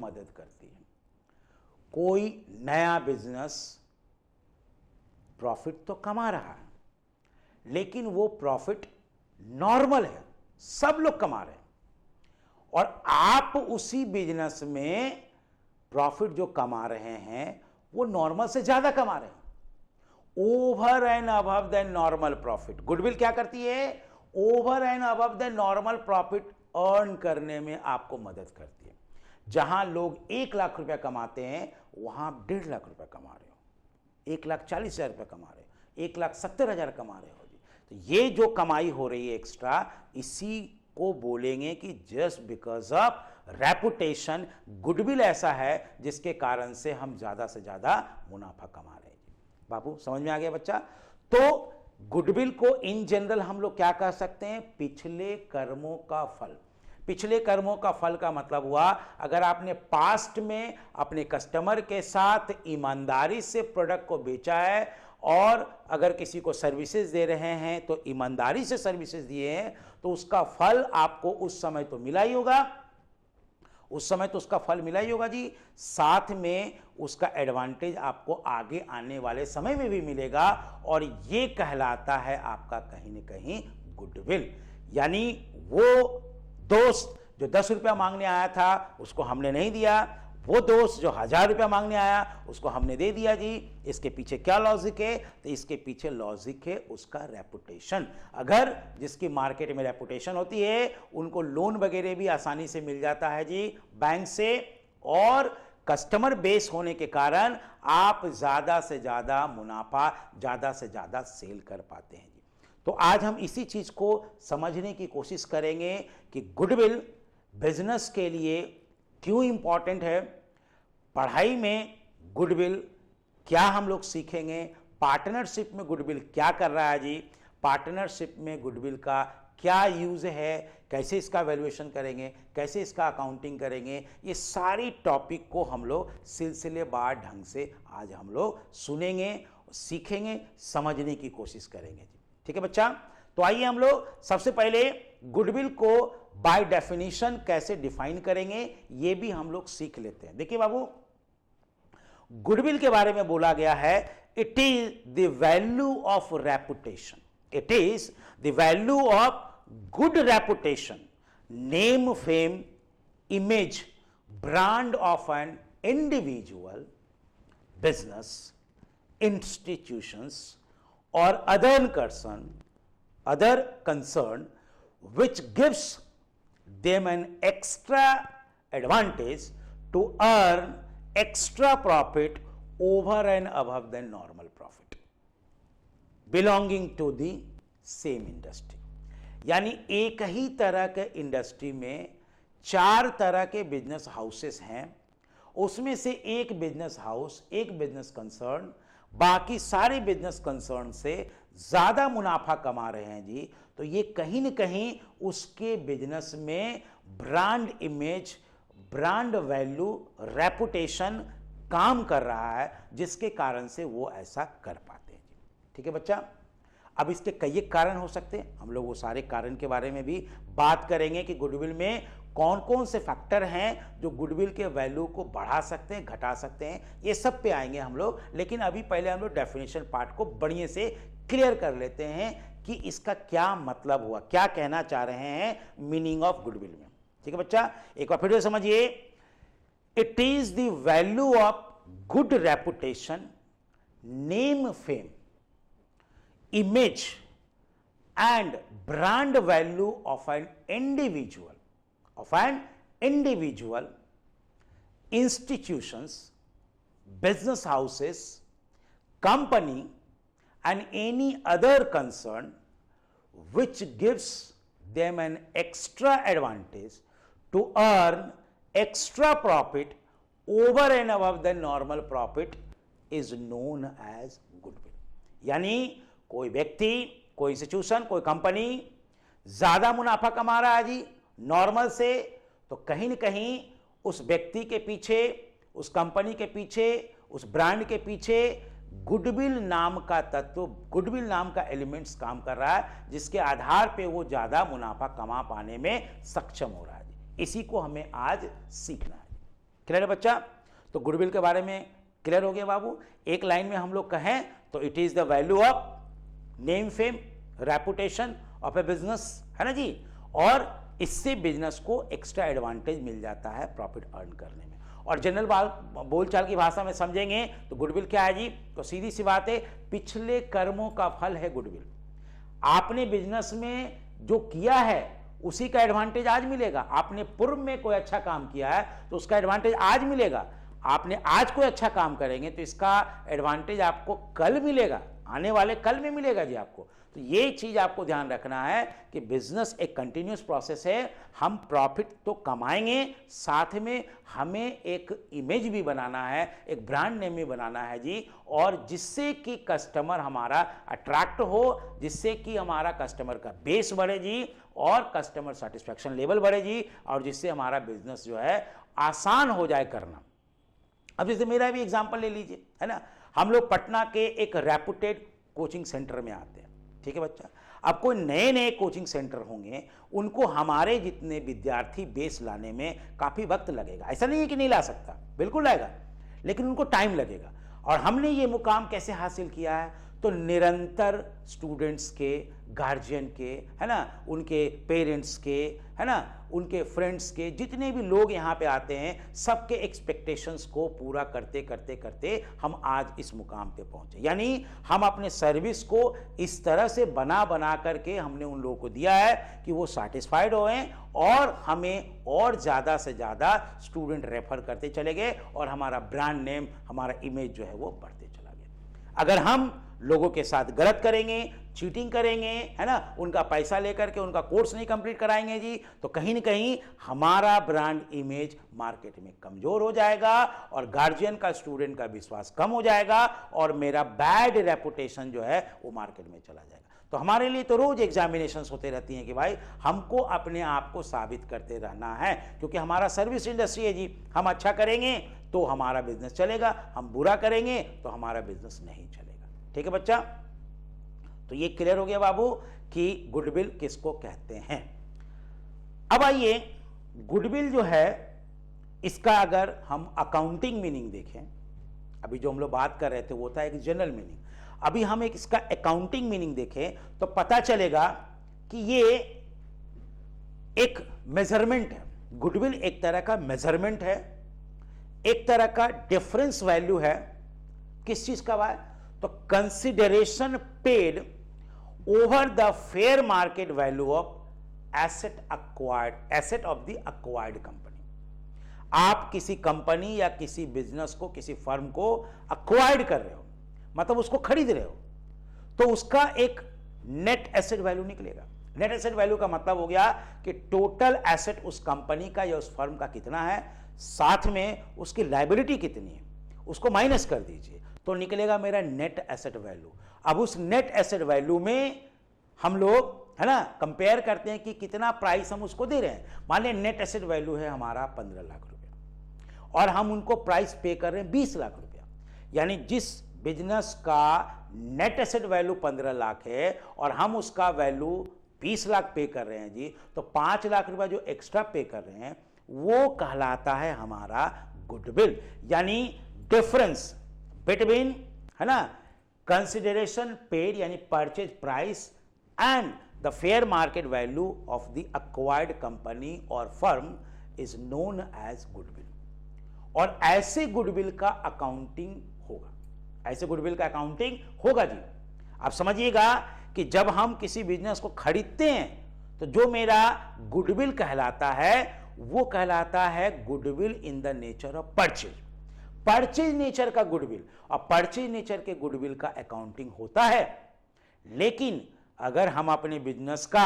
मदद करती है। कोई नया बिजनेस प्रॉफिट तो कमा रहा है, लेकिन वो प्रॉफिट नॉर्मल है, सब लोग कमा रहे हैं, और आप उसी बिजनेस में प्रॉफिट जो कमा रहे हैं वो नॉर्मल से ज्यादा कमा रहे हैं, over and above the normal profit. Goodwill क्या करती है? Over and above the normal profit earn करने में आपको मदद करती है। जहां लोग 1,00,000 रुपया कमाते हैं वहां आप 1.5 लाख रुपया कमा रहे हो, 1,40,000 रुपया कमा रहे हो, 1,70,000 कमा रहे हो जी। तो ये जो कमाई हो रही है एक्स्ट्रा, इसी को बोलेंगे कि just because of reputation, goodwill ऐसा है जिसके कारण से हम ज्यादा से ज्यादा मुनाफा कमा रहे हैं। बाबू समझ में आ गया बच्चा? तो गुडविल को इन जनरल हम लोग क्या कह सकते हैं? पिछले कर्मों का फल। पिछले कर्मों का फल का मतलब हुआ, अगर आपने पास्ट में अपने कस्टमर के साथ ईमानदारी से प्रोडक्ट को बेचा है, और अगर किसी को सर्विसेज दे रहे हैं तो ईमानदारी से सर्विसेज दिए हैं, तो उसका फल आपको उस समय तो मिला ही होगा, उस समय तो उसका फल मिला ही होगा जी। साथ में उसका एडवांटेज आपको आगे आने वाले समय में भी मिलेगा, और ये कहलाता है आपका कहीं ना कहीं गुडविल। यानी वो दोस्त जो 10 रुपया मांगने आया था उसको हमने नहीं दिया, वो दोस्त जो 1,000 रुपया मांगने आया उसको हमने दे दिया जी। इसके पीछे क्या लॉजिक है? तो इसके पीछे लॉजिक है उसका रेपुटेशन। अगर जिसकी मार्केट में रेपुटेशन होती है उनको लोन वगैरह भी आसानी से मिल जाता है जी बैंक से, और कस्टमर बेस होने के कारण आप ज्यादा से ज्यादा मुनाफा, ज्यादा से ज्यादा सेल कर पाते हैं जी। तो आज हम इसी चीज को समझने की कोशिश करेंगे कि गुडविल बिजनेस के लिए क्यों इंपॉर्टेंट है, पढ़ाई में गुडविल क्या हम लोग सीखेंगे, पार्टनरशिप में गुडविल क्या कर रहा है जी, पार्टनरशिप में गुडविल का क्या यूज है, कैसे इसका वैल्यूएशन करेंगे, कैसे इसका अकाउंटिंग करेंगे, ये सारी टॉपिक को हम लोग सिलसिलेवार ढंग से आज हम लोग सुनेंगे, सीखेंगे, समझने की कोशिश करेंगे जी। ठीक है बच्चा? तो आइए हम लोग सबसे पहले गुडविल को बाय डेफिनेशन कैसे डिफाइन करेंगे ये भी हम लोग सीख लेते हैं। देखिए बाबू, गुडविल के बारे में बोला गया है, it is the value of reputation, it is the value of good reputation, name, fame, image, brand of an individual, business, institutions or other concern which gives them an extra advantage to earn extra profit over and above the normal profit belonging to the same industry। यानी एक ही तरह के industry में 4 तरह के business houses हैं, उसमें से एक बिजनेस हाउस, एक बिजनेस कंसर्न बाकी सारे बिजनेस कंसर्न से ज्यादा मुनाफा कमा रहे हैं जी। तो ये कहीं न कहीं उसके बिजनेस में brand image, brand value, reputation काम कर रहा है, जिसके कारण से वो ऐसा कर पाते हैं जी। ठीक है बच्चा? अब इसके कई कारण हो सकते हैं, हम लोग वो सारे कारण के बारे में भी बात करेंगे कि गुडविल में कौन कौन से फैक्टर हैं जो गुडविल के वैल्यू को बढ़ा सकते हैं, घटा सकते हैं, ये सब पे आएंगे हम लोग। लेकिन अभी पहले हम लोग डेफिनेशन पार्ट को बढ़िया से क्लियर कर लेते हैं कि इसका क्या मतलब हुआ, क्या कहना चाह रहे हैं मीनिंग ऑफ गुडविल में। ठीक है बच्चा? एक बार फिर से समझिए, it is the value of good reputation, name, fame, image and brand value of an individual, institutions, business houses, company and any other concern which gives them an extra advantage to earn extra profit over and above the normal profit is known as goodwill। यानी कोई व्यक्ति, कोई institution, कोई company ज्यादा मुनाफा कमा रहा है जी नॉर्मल से, तो कहीं न कहीं उस व्यक्ति के पीछे, उस कंपनी के पीछे, उस ब्रांड के पीछे गुडविल नाम का तत्व, गुडविल नाम का एलिमेंट्स काम कर रहा है, जिसके आधार पे वो ज्यादा मुनाफा कमा पाने में सक्षम हो रहा है। इसी को हमें आज सीखना है। क्लियर है बच्चा? तो गुडविल के बारे में क्लियर हो गया बाबू। एक लाइन में हम लोग कहें तो it is the value of name, fame, reputation of A business, है ना जी। और इससे बिजनेस को एक्स्ट्रा एडवांटेज मिल जाता है प्रॉफिट अर्न करने में। और जनरल बोलचाल की भाषा में समझेंगे तो गुडविल क्या है जी? तो सीधी सी बात है, पिछले कर्मों का फल है गुडविल। आपने बिजनेस में जो किया है उसी का एडवांटेज आज मिलेगा। आपने पूर्व में कोई अच्छा काम किया है तो उसका एडवांटेज आज मिलेगा। आपने आज कोई अच्छा काम करेंगे तो इसका एडवांटेज आपको कल मिलेगा, आने वाले कल में मिलेगा जी आपको। तो ये चीज आपको ध्यान रखना है कि बिजनेस एक कंटिन्यूस प्रोसेस है। हम प्रॉफिट तो कमाएंगे, साथ में हमें एक इमेज भी बनाना है, एक ब्रांड नेम भी बनाना है जी, और जिससे कि कस्टमर हमारा अट्रैक्ट हो, जिससे कि हमारा कस्टमर का बेस बढ़े जी, और कस्टमर सेटिस्फैक्शन लेवल बढ़े जी, और जिससे हमारा बिजनेस जो है आसान हो जाए करना। अब जैसे मेरा भी एग्जांपल ले लीजिए, है ना। हम लोग पटना के एक रेपुटेड कोचिंग सेंटर में आते हैं, ठीक है बच्चा। अब कोई नए नए कोचिंग सेंटर होंगे, उनको हमारे जितने विद्यार्थी बेस लाने में काफी वक्त लगेगा। ऐसा नहीं है कि नहीं ला सकता, बिल्कुल लाएगा, लेकिन उनको टाइम लगेगा। और हमने ये मुकाम कैसे हासिल किया है? तो निरंतर स्टूडेंट्स के, गार्जियन के, है ना, उनके पेरेंट्स के, है ना, उनके फ्रेंड्स के, जितने भी लोग यहाँ पे आते हैं, सबके एक्सपेक्टेशंस को पूरा करते करते करते हम आज इस मुकाम पे पहुंचे। यानी हम अपने सर्विस को इस तरह से बना बना करके हमने उन लोगों को दिया है कि वो सेटिस्फाइड होएं, और हमें और ज़्यादा से ज़्यादा स्टूडेंट रेफर करते चले गए, और हमारा ब्रांड नेम, हमारा इमेज जो है वो बढ़ते चला गया। अगर हम लोगों के साथ गलत करेंगे, चीटिंग करेंगे, है ना, उनका पैसा लेकर के उनका कोर्स नहीं कंप्लीट कराएंगे जी, तो कहीं ना कहीं हमारा ब्रांड इमेज मार्केट में कमजोर हो जाएगा, और गार्जियन का, स्टूडेंट का विश्वास कम हो जाएगा, और मेरा बैड रेपुटेशन जो है वो मार्केट में चला जाएगा। तो हमारे लिए तो रोज एग्जामिनेशंस होते रहती हैं कि भाई हमको अपने आप को साबित करते रहना है, क्योंकि हमारा सर्विस इंडस्ट्री है जी। हम अच्छा करेंगे तो हमारा बिजनेस चलेगा, हम बुरा करेंगे तो हमारा बिजनेस नहीं चलेगा। ठीक है बच्चा? तो ये क्लियर हो गया बाबू कि गुडविल किसको कहते हैं। अब आइए, गुडविल जो है इसका अगर हम अकाउंटिंग मीनिंग देखें, अभी जो हम लोग बात कर रहे थे वो था एक जनरल मीनिंग, अभी हम एक इसका अकाउंटिंग मीनिंग देखें तो पता चलेगा कि ये एक मेजरमेंट है। गुडविल एक तरह का मेजरमेंट है, एक तरह का डिफरेंस वैल्यू है। किस चीज का? तो consideration paid over the fair market value of asset acquired, asset of the acquired company. आप किसी कंपनी या किसी बिजनेस को, किसी फर्म को अक्वायर्ड कर रहे हो, मतलब उसको खरीद रहे हो, तो उसका एक नेट एसेट वैल्यू निकलेगा। नेट एसेट वैल्यू का मतलब हो गया कि टोटल एसेट उस कंपनी का या उस फर्म का कितना है, साथ में उसकी लायबिलिटी कितनी है, उसको माइनस कर दीजिए तो निकलेगा मेरा नेट एसेट वैल्यू। अब उस नेट एसेट वैल्यू में हम लोग, है ना, कंपेयर करते हैं कि कितना प्राइस हम उसको दे रहे हैं। मान लें नेट एसेट वैल्यू है हमारा 15 लाख रुपया और हम उनको प्राइस पे कर रहे हैं 20 लाख रुपया, यानी जिस बिजनेस का नेट एसेट वैल्यू 15 लाख है और हम उसका वैल्यू 20 लाख पे कर रहे हैं जी, तो 5 लाख रुपया जो एक्स्ट्रा पे कर रहे हैं वो कहलाता है हमारा गुडविल। यानी डिफरेंस बिटवीन, है ना, कंसिडरेशन पेड यानी purchase price and the fair market value of the acquired company और firm is known as goodwill. और ऐसे गुडविल का अकाउंटिंग होगा, ऐसे गुडविल का अकाउंटिंग होगा जी। आप समझिएगा कि जब हम किसी बिजनेस को खरीदते हैं तो जो मेरा गुडविल कहलाता है वो कहलाता है goodwill in the nature of purchase, purchase nature का गुडविल। और परचेज नेचर के गुडविल का अकाउंटिंग होता है। लेकिन अगर हम अपने बिजनेस का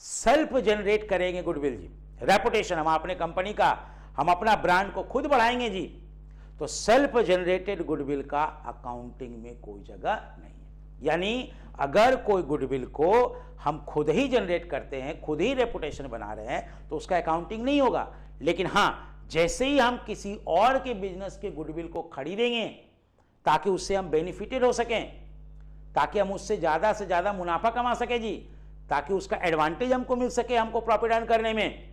सेल्फ जनरेट करेंगे गुडविल जी, रेपुटेशन, हम अपने कंपनी का, हम अपना ब्रांड को खुद बढ़ाएंगे जी, तो सेल्फ जनरेटेड गुडविल का अकाउंटिंग में कोई जगह नहीं है। यानी अगर कोई गुडविल को हम खुद ही जनरेट करते हैं, खुद ही रेपुटेशन बना रहे हैं, तो उसका अकाउंटिंग नहीं होगा। लेकिन हां, जैसे ही हम किसी और के बिजनेस के गुडविल को खरीदेंगे ताकि उससे हम बेनिफिटेड हो सकें, ताकि हम उससे ज्यादा से ज्यादा मुनाफा कमा सके जी, ताकि उसका एडवांटेज हमको मिल सके, हमको प्रॉफिट अर्न करने में,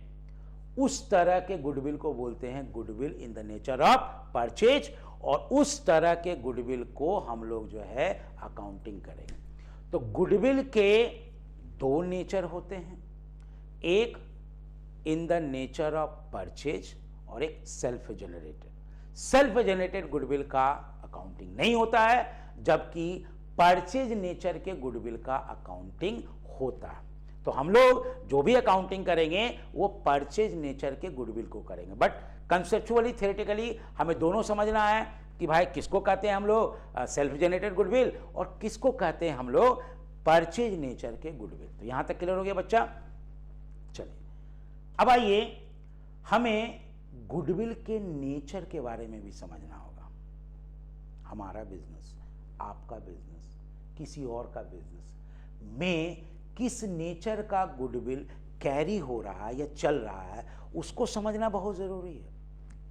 उस तरह के गुडविल को बोलते हैं goodwill in the nature of purchase, और उस तरह के गुडविल को हम लोग जो है अकाउंटिंग करेंगे। तो गुडविल के दो नेचर होते हैं, एक इन द नेचर ऑफ परचेज और एक self generated. Self generated goodwill का अकाउंटिंग नहीं होता है, जबकि परचेज नेचर के गुडविल का अकाउंटिंग होता है। तो हम लोग जो भी अकाउंटिंग करेंगे वो परचेज नेचर के गुडविल को करेंगे। बट कंसेप्चुअली थ्योरेटिकली हमें दोनों समझना है कि भाई किसको कहते हैं हम लोग सेल्फ जनरेटेड गुडविल और किसको कहते हैं हम लोग परचेज नेचर के गुडविल। तो यहां तक क्लियर हो गया बच्चा? चलिए अब आइए हमें गुडविल के नेचर के बारे में भी समझना होगा। हमारा बिजनेस, आपका बिजनेस, किसी और का बिजनेस में किस नेचर का गुडविल कैरी हो रहा है या चल रहा है उसको समझना बहुत जरूरी है,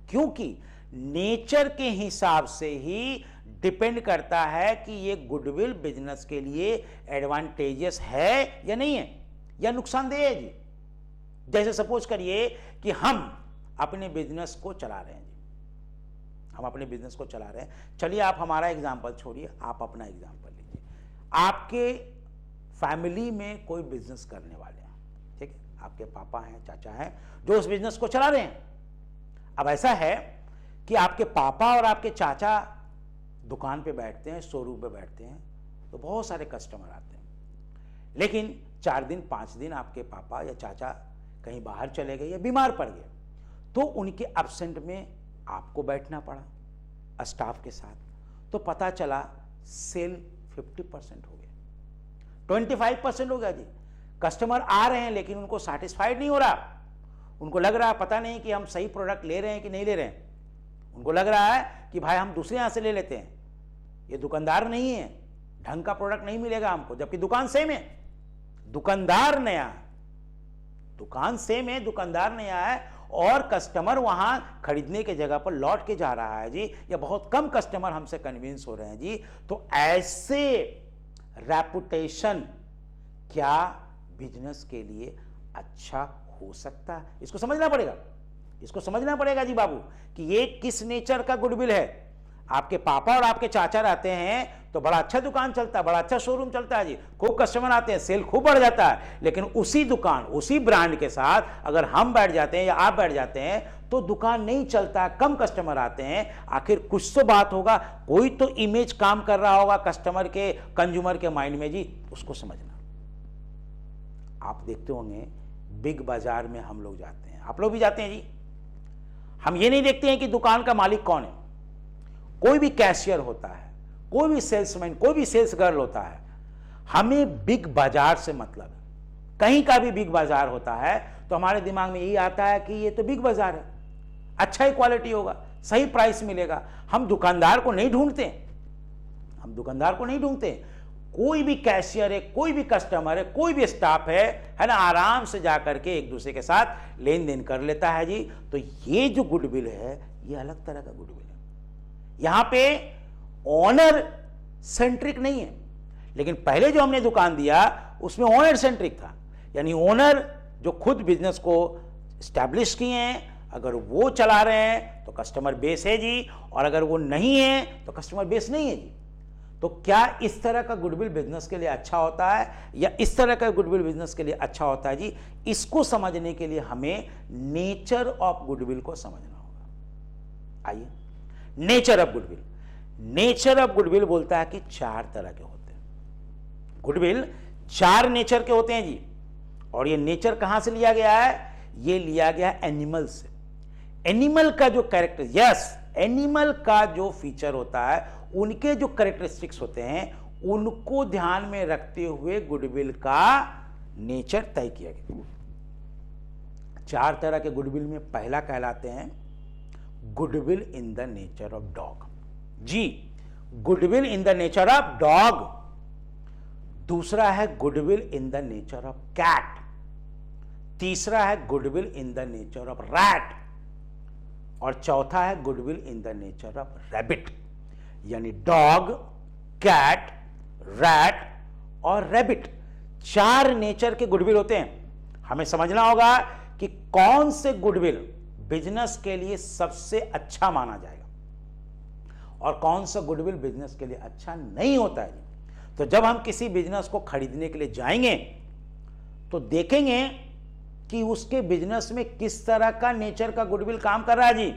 क्योंकि नेचर के हिसाब से ही डिपेंड करता है कि ये गुडविल बिजनेस के लिए एडवांटेजियस है या नहीं है, या नुकसानदेह है जी। जैसे सपोज करिए कि हम अपने बिजनेस को चला रहे हैं जी, हम अपने बिजनेस को चला रहे हैं। चलिए आप हमारा एग्जांपल छोड़िए, आप अपना एग्जांपल लीजिए। आपके फैमिली में कोई बिजनेस करने वाले हैं, ठीक है, आपके पापा हैं, चाचा हैं जो उस बिजनेस को चला रहे हैं। अब ऐसा है कि आपके पापा और आपके चाचा दुकान पे बैठते हैं, शोरूम पे बैठते हैं, तो बहुत सारे कस्टमर आते हैं। लेकिन 4 दिन 5 दिन आपके पापा या चाचा कहीं बाहर चले गए या बीमार पड़ गए, तो उनके एब्सेंट में आपको बैठना पड़ा स्टाफ के साथ। तो पता चला सेल 50% हो गया, 25% हो गया जी। कस्टमर आ रहे हैं लेकिन उनको सेटिस्फाइड नहीं हो रहा, उनको लग रहा है पता नहीं कि हम सही प्रोडक्ट ले रहे हैं कि नहीं ले रहे हैं। उनको लग रहा है कि भाई हम दूसरे यहां से ले लेते हैं, ये दुकानदार नहीं है, ढंग का प्रोडक्ट नहीं मिलेगा हमको, जबकि दुकान सेम है, दुकानदार नया है, दुकान सेम है, दुकानदार नया है, और कस्टमर वहां खरीदने के जगह पर लौट के जा रहा है जी, या बहुत कम कस्टमर हमसे कन्विंस हो रहे हैं जी। तो ऐसे रेपुटेशन क्या बिजनेस के लिए अच्छा हो सकता है? इसको समझना पड़ेगा, इसको समझना पड़ेगा जी बाबू कि ये किस नेचर का गुडविल है। आपके पापा और आपके चाचा रहते हैं तो बड़ा अच्छा दुकान चलता है, बड़ा अच्छा शोरूम चलता है जी, खूब कस्टमर आते हैं, सेल खूब बढ़ जाता है। लेकिन उसी दुकान, उसी ब्रांड के साथ अगर हम बैठ जाते हैं या आप बैठ जाते हैं तो दुकान नहीं चलता, कम कस्टमर आते हैं। आखिर कुछ तो बात होगा, कोई तो इमेज काम कर रहा होगा कस्टमर के, कंज्यूमर के माइंड में जी, उसको समझना। आप देखते होंगे बिग बाजार में हम लोग जाते हैं, आप लोग भी जाते हैं जी। हम ये नहीं देखते हैं कि दुकान का मालिक कौन है, कोई भी कैशियर होता है, कोई भी सेल्समैन, कोई भी सेल्स गर्ल होता है। हमें बिग बाजार से मतलब है, कहीं का भी बिग बाजार होता है तो हमारे दिमाग में यही आता है कि ये तो बिग बाजार है, अच्छा ही क्वालिटी होगा, सही प्राइस मिलेगा। हम दुकानदार को नहीं ढूंढते, हम दुकानदार को नहीं ढूंढते। कोई भी कैशियर है, कोई भी कस्टमर है, कोई भी स्टाफ है ना, आराम से जाकर के एक दूसरे के साथ लेन देन कर लेता है जी। तो ये जो गुडविल है ये अलग तरह का गुडविल है। यहां पे ओनर सेंट्रिक नहीं है, लेकिन पहले जो हमने दुकान दिया उसमें ओनर सेंट्रिक था, यानी ओनर जो खुद बिजनेस को स्टैब्लिश किए हैं, अगर वो चला रहे हैं तो कस्टमर बेस है जी, और अगर वो नहीं है तो कस्टमर बेस नहीं है जी। तो क्या इस तरह का गुडविल बिजनेस के लिए अच्छा होता है या इस तरह का गुडविल बिजनेस के लिए अच्छा होता है जी? इसको समझने के लिए हमें नेचर ऑफ गुडविल को समझना होगा। आइए, nature of goodwill. Nature of goodwill बोलता है कि 4 तरह के होते हैं गुडविल, 4 नेचर के होते हैं जी। और ये नेचर कहां से लिया गया है? ये लिया गया है एनिमल से। एनिमल का जो कैरेक्टर, यस, एनिमल का जो फीचर होता है, उनके जो कैरेक्टरिस्टिक्स होते हैं, उनको ध्यान में रखते हुए गुडविल का नेचर तय किया गया। 4 तरह के गुडविल में पहला कहलाते हैं goodwill in the nature of dog जी, goodwill in the nature of dog. दूसरा है goodwill in the nature of cat. तीसरा है goodwill in the nature of rat. और चौथा है goodwill in the nature of rabbit. यानी डॉग, कैट, रैट और रैबिट 4 नेचर के गुडविल होते हैं। हमें समझना होगा कि कौन से गुडविल बिजनेस के लिए सबसे अच्छा माना जाएगा और कौन सा गुडविल बिजनेस के लिए अच्छा नहीं होता है। तो जब हम किसी बिजनेस को खरीदने के लिए जाएंगे तो देखेंगे कि उसके बिजनेस में किस तरह का नेचर का गुडविल काम कर रहा है जी,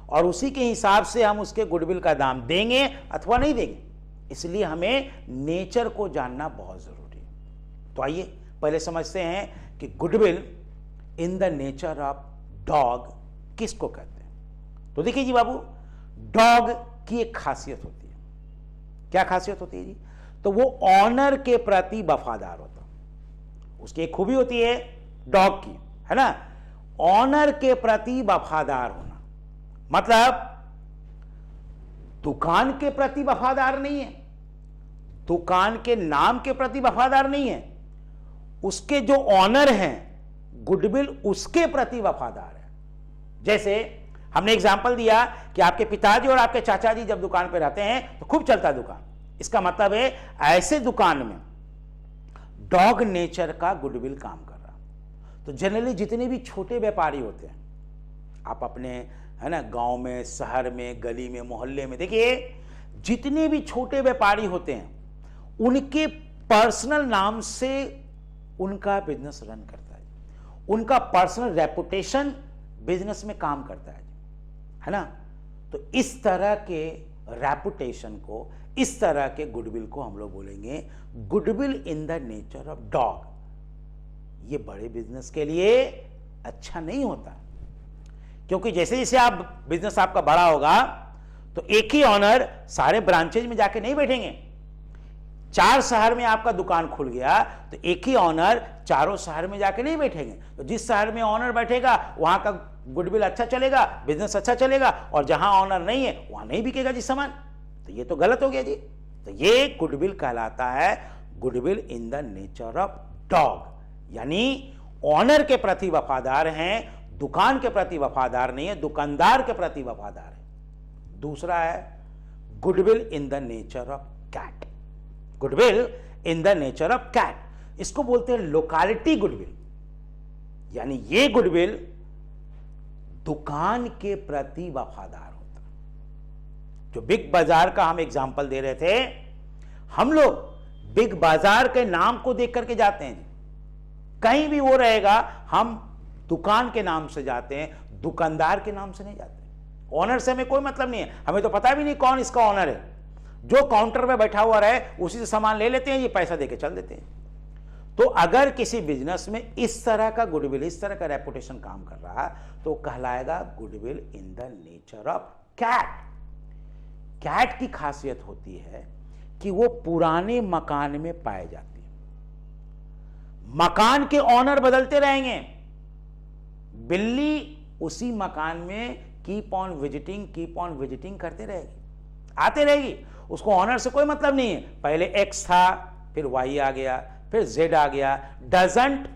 और उसी के हिसाब से हम उसके गुडविल का दाम देंगे अथवा नहीं देंगे। इसलिए हमें नेचर को जानना बहुत जरूरी है। तो आइए पहले समझते हैं कि goodwill in the nature of dog किसको कहते हैं। तो देखिए जी बाबू, डॉग की एक खासियत होती है। क्या खासियत होती है जी? तो वो ऑनर के प्रति वफादार होता है। उसकी एक खूबी होती है डॉग की, है ना, ऑनर के प्रति वफादार होना। मतलब दुकान के प्रति वफादार नहीं है, दुकान के नाम के प्रति वफादार नहीं है, उसके जो ऑनर हैं गुडविल उसके प्रति वफादार है। जैसे हमने एग्जांपल दिया कि आपके पिताजी और आपके चाचा जी जब दुकान पे रहते हैं तो खूब चलता है दुकान। इसका मतलब है ऐसे दुकान में डॉग नेचर का गुडविल काम कर रहा। तो जनरली जितने भी छोटे व्यापारी होते हैं, आप अपने, है ना, गांव में, शहर में, गली में, मोहल्ले में देखिए, जितने भी छोटे व्यापारी होते हैं उनके पर्सनल नाम से उनका बिजनेस रन करता है। उनका पर्सनल रेपुटेशन बिजनेस में काम करता है ना। तो इस तरह के रेपुटेशन को, इस तरह के गुडविल को हम लोग बोलेंगे goodwill in the nature of dog. ये बड़े बिजनेस के लिए अच्छा नहीं होता, क्योंकि जैसे जैसे आप बिजनेस आपका बड़ा होगा तो एक ही ऑनर सारे ब्रांचेज में जाके नहीं बैठेंगे। 4 शहर में आपका दुकान खुल गया तो एक ही ऑनर चारों शहर में जाके नहीं बैठेंगे। तो जिस शहर में ऑनर बैठेगा वहां का गुडविल अच्छा चलेगा, बिजनेस अच्छा चलेगा, और जहां ऑनर नहीं है वहां नहीं बिकेगा जी सामान। तो ये तो गलत हो गया जी। तो ये गुडविल कहलाता है goodwill in the nature of dog, यानी ऑनर के प्रति वफादार हैं, दुकान के प्रति वफादार नहीं है, दुकानदार के प्रति वफादार है। दूसरा है goodwill in the nature of cat. Goodwill in the nature of cat, इसको बोलते हैं लोकालिटी गुडविल, यानी ये गुडविल दुकान के प्रति वफादार होता है। जो बिग बाजार का हम एग्जांपल दे रहे थे, हम लोग बिग बाजार के नाम को देख करके जाते हैं। कहीं भी वो रहेगा हम दुकान के नाम से जाते हैं, दुकानदार के नाम से नहीं जाते। ऑनर से हमें कोई मतलब नहीं है, हमें तो पता भी नहीं कौन इसका ऑनर है। जो काउंटर पे बैठा हुआ रहे उसी से सामान ले लेते हैं, ये पैसा देके चल देते हैं। तो अगर किसी बिजनेस में इस तरह का गुडविल, इस तरह का रेपुटेशन काम कर रहा तो कहलाएगा goodwill in the nature of cat. Cat की खासियत होती है कि वो पुराने मकान में पाए जाती है। मकान के ऑनर बदलते रहेंगे, बिल्ली उसी मकान में कीप ऑन विजिटिंग करते रहेगी, आते रहेगी। उसको ऑनर से कोई मतलब नहीं है। पहले एक्स था, फिर वाई आ गया, फिर जेड आ गया, डजंट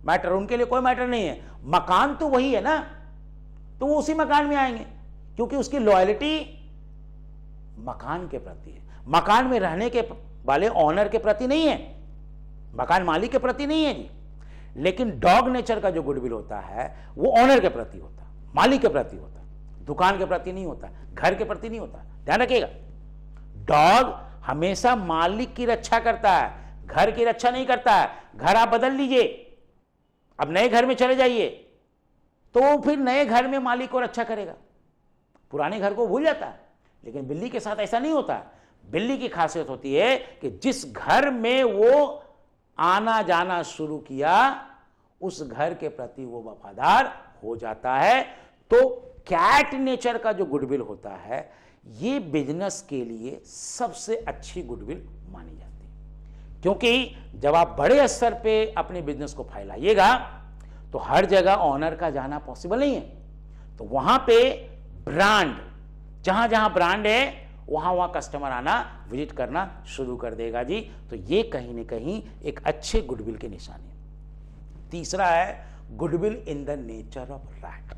मैटर, उनके लिए कोई मैटर नहीं है। मकान तो वही है ना, तो वो उसी मकान में आएंगे, क्योंकि उसकी लॉयल्टी मकान के प्रति है। मकान में रहने के वाले ऑनर के प्रति नहीं है, मकान मालिक के प्रति नहीं है जी। लेकिन डॉग नेचर का जो गुडविल होता है वो ऑनर के प्रति होता है, मालिक के प्रति होता है, दुकान के प्रति नहीं होता, घर के प्रति नहीं होता। ध्यान रखिएगा, डॉग हमेशा मालिक की रक्षा करता है, घर की रक्षा नहीं करता है। घर आप बदल लीजिए, अब नए घर में चले जाइए तो फिर नए घर में मालिक को रक्षा करेगा, पुराने घर को भूल जाता है। लेकिन बिल्ली के साथ ऐसा नहीं होता। बिल्ली की खासियत होती है कि जिस घर में वो आना जाना शुरू किया उस घर के प्रति वो वफादार हो जाता है। तो कैट नेचर का जो गुडविल होता है ये बिजनेस के लिए सबसे अच्छी गुडविल मानी जाती है, क्योंकि जब आप बड़े स्तर पे अपने बिजनेस को फैलाइएगा तो हर जगह ऑनर का जाना पॉसिबल नहीं है। तो वहां पे ब्रांड, जहां जहां ब्रांड है वहां वहां कस्टमर आना, विजिट करना शुरू कर देगा जी। तो ये कहीं ना कहीं एक अच्छे गुडविल की निशानी है। तीसरा है goodwill in the nature of rat.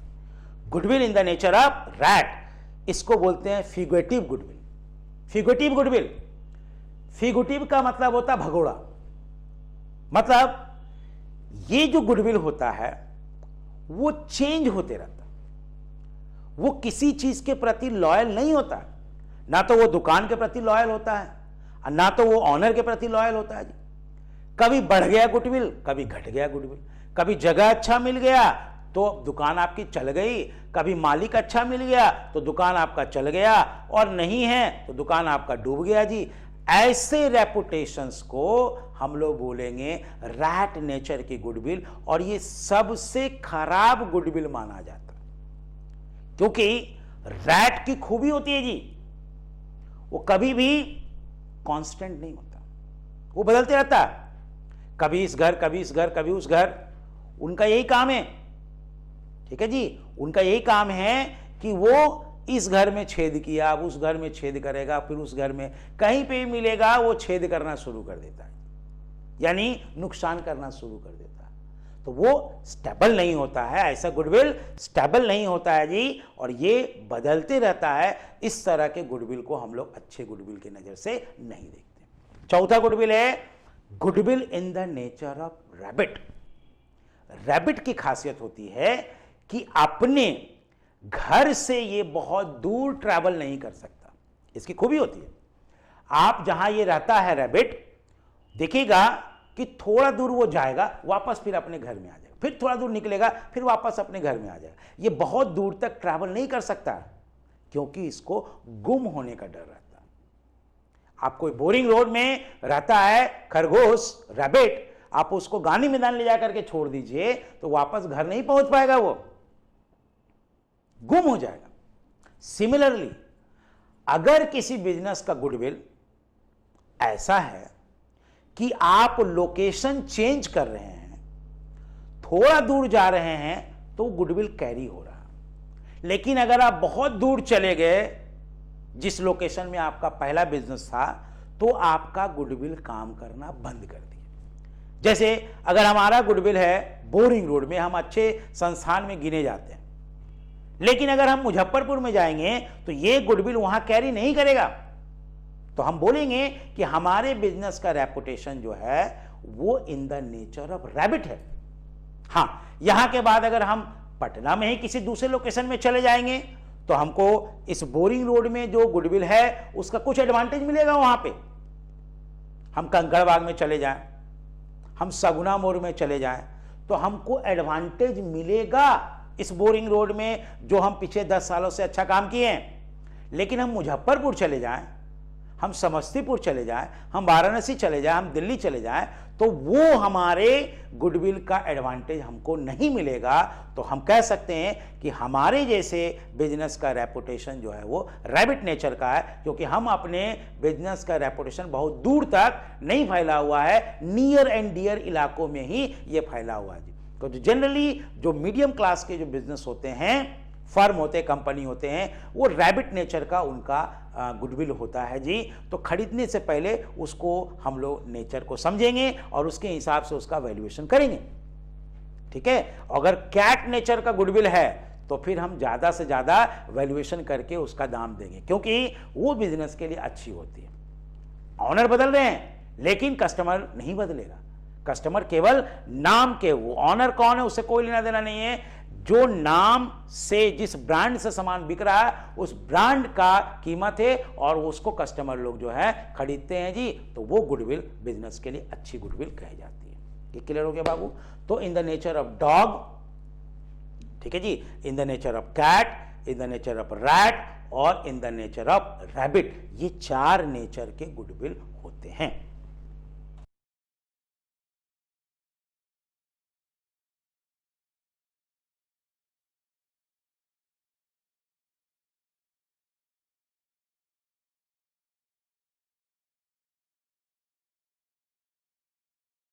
Goodwill in the nature of rat, इसको बोलते हैं figurative goodwill. Figurative goodwill, figurative का मतलब होता है भगोड़ा। मतलब ये जो गुडविल होता है वो चेंज होते रहता, वो किसी चीज के प्रति लॉयल नहीं होता, ना तो वो दुकान के प्रति लॉयल होता है, ना तो वो ऑनर के प्रति लॉयल होता है जी। कभी बढ़ गया गुडविल, कभी घट गया गुडविल, कभी जगह अच्छा मिल गया तो दुकान आपकी चल गई, कभी मालिक अच्छा मिल गया तो दुकान आपका चल गया, और नहीं है तो दुकान आपका डूब गया जी। ऐसे रेपुटेशंस को हम लोग बोलेंगे रैट नेचर की गुडविल, और ये सबसे खराब गुडविल माना जाता है, क्योंकि रैट की खूबी होती है जी, वो कभी भी कांस्टेंट नहीं होता, वो बदलते रहता है, कभी इस घर, कभी इस घर, कभी उस घर। उनका यही काम है, ठीक है जी, उनका यही काम है कि वो इस घर में छेद किया, अब उस घर में छेद करेगा, फिर उस घर में कहीं पे भी मिलेगा वो छेद करना शुरू कर देता है, यानी नुकसान करना शुरू कर देता है। तो वो स्टेबल नहीं होता है, ऐसा गुडविल स्टेबल नहीं होता है जी, और ये बदलते रहता है। इस तरह के गुडविल को हम लोग अच्छे गुडविल की नजर से नहीं देखते। चौथा गुडविल है goodwill in the nature of rabbit. Rabbit की खासियत होती है कि अपने घर से ये बहुत दूर ट्रैवल नहीं कर सकता, इसकी खूबी होती है। आप जहां ये रहता है रैबिट, देखिएगा कि थोड़ा दूर वो जाएगा, वापस फिर अपने घर में आ जाएगा, फिर थोड़ा दूर निकलेगा, फिर वापस अपने घर में आ जाएगा। ये बहुत दूर तक ट्रैवल नहीं कर सकता, क्योंकि इसको गुम होने का डर रहता है। आप कोई बोरिंग रोड में रहता है खरगोश, रैबिट, आप उसको गानी मैदान ले जाकर के छोड़ दीजिए तो वापस घर नहीं पहुंच पाएगा, वो गुम हो जाएगा। सिमिलरली, अगर किसी बिजनेस का गुडविल ऐसा है कि आप लोकेशन चेंज कर रहे हैं, थोड़ा दूर जा रहे हैं, तो गुडविल कैरी हो रहा है। लेकिन अगर आप बहुत दूर चले गए, जिस लोकेशन में आपका पहला बिजनेस था, तो आपका गुडविल काम करना बंद कर दिया। जैसे अगर हमारा गुडविल है बोरिंग रोड में, हम अच्छे संस्थान में गिने जाते हैं, लेकिन अगर हम मुजफ्फरपुर में जाएंगे तो ये गुडविल वहां कैरी नहीं करेगा, तो हम बोलेंगे कि हमारे बिजनेस का रेपुटेशन जो है वो इन द नेचर ऑफ रैबिट है। हां, यहां के बाद अगर हम पटना में ही किसी दूसरे लोकेशन में चले जाएंगे तो हमको इस बोरिंग रोड में जो गुडविल है उसका कुछ एडवांटेज मिलेगा। वहां पे हम कंकड़बाग में चले जाएं, हम सगुना मोड़ में चले जाएं, तो हमको एडवांटेज मिलेगा इस बोरिंग रोड में, जो हम पिछले 10 सालों से अच्छा काम किए हैं। लेकिन हम मुजफ्फरपुर चले जाएं, हम समस्तीपुर चले जाएं, हम वाराणसी चले जाएं, हम दिल्ली चले जाएं, तो वो हमारे गुडविल का एडवांटेज हमको नहीं मिलेगा। तो हम कह सकते हैं कि हमारे जैसे बिजनेस का रेपुटेशन जो है वो रैबिट नेचर का है, क्योंकि हम अपने बिजनेस का रेपुटेशन बहुत दूर तक नहीं फैला हुआ है, नियर एंड डियर इलाकों में ही ये फैला हुआ है। तो जनरली जो मीडियम क्लास के जो बिजनेस होते हैं, फर्म होते हैं, कंपनी होते हैं, वो रैबिट नेचर का उनका गुडविल होता है जी। तो खरीदने से पहले उसको हम लोग नेचर को समझेंगे और उसके हिसाब से उसका वैल्यूएशन करेंगे, ठीक है। अगर कैट नेचर का गुडविल है तो फिर हम ज़्यादा से ज़्यादा वैल्यूएशन करके उसका दाम देंगे, क्योंकि वो बिजनेस के लिए अच्छी होती है। ऑनर बदल रहे हैं लेकिन कस्टमर नहीं बदलेगा, कस्टमर केवल नाम के, वो ऑनर कौन है उससे कोई लेना देना नहीं है। जो नाम से, जिस ब्रांड से सामान बिक रहा है, उस ब्रांड का कीमत है और उसको कस्टमर लोग जो है खरीदते हैं जी, तो वो गुडविल बिजनेस के लिए अच्छी गुडविल कही जाती है। ये क्लियर हो गया बाबू। तो in the nature of dog, ठीक है जी, in the nature of cat, in the nature of rat और in the nature of rabbit, ये 4 नेचर के गुडविल होते हैं।